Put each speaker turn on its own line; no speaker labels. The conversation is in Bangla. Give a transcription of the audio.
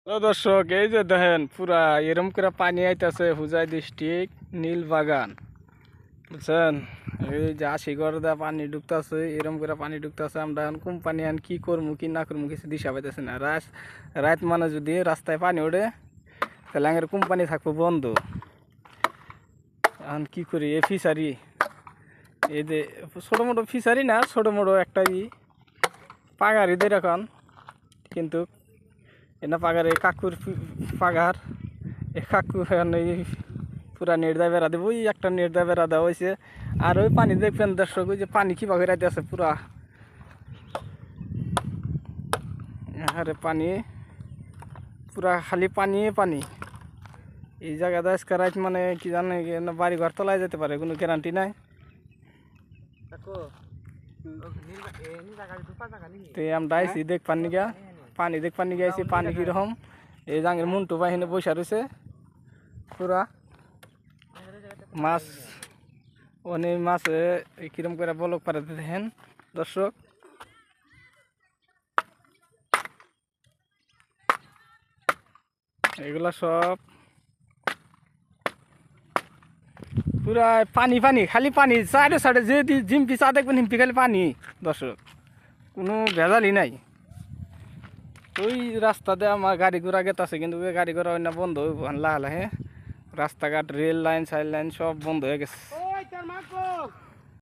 দর্শক, এই যে দেখেন পুরা এরম করে পানি আইতাছে হুজাই ডিস্ট্রিক্ট নীলবাগান, বুঝছেন? এই যে আশিগড় দা পানি ঢুকতেছে, এরম করে পানি ঢুকতেছে। আমরা এখন কোম্পানি আন কি করবো কি না করবো কিছু দিশা পাইতেছে না। রাত মানে যদি রাস্তায় পানি ওঠে তাহলে আমাদের কোম্পানি থাকবো বন্ধ। এখন কি করি? এ ফিশারি, এই যে ছোটো মোটো ফিশারি না, ছোটো মোটো একটা পাগারিদের এখন, কিন্তু এটা পাগার এই কাকুর পাগার, এই কাকু এখন এই পুরা নেট দিয়ে বেড়া দেবো। ওই একটা নেট দিয়ে বেড়া দেওয়া হয়েছে। আর ওই পানি দেখবেন দর্শক, ওই যে পানি কীভাবে রাইতে আছে পুরা, আরে পানি পুরা খালি পানি পানি। এই জায়গাটা আজকে রাত মানে কি জানে বাড়ি ঘর তলায় যেতে পারে, কোনো গ্যারান্টি নাই। তো আমরা আইসি দেখ পানি গা, পানি দেখ পানি গিয়েছি পানি কীরকম। এই জাঙ্গের মুন্টু বাহিনী বসে রয়েছে পুরা মাছ, অনেক মাছে কিরম করে বলক পারে দেখেন দর্শক। এগুলা সব পুরা পানি পানি, খালি পানি। সাইডে সাইডে যে জিম্পি চা দেখবেন হিম্পি খালি পানি দর্শক, কোনো ভেজালই নাই। ওই রাস্তাতে আমার গাড়ি ঘোড়া গেতাছে, কিন্তু ওই গাড়ি ঘোড়া অন্য বন্ধ হইব লাহে লাহে। রাস্তাঘাট রেল লাইন সাইড লাইন সব বন্ধ হয়ে গেছে।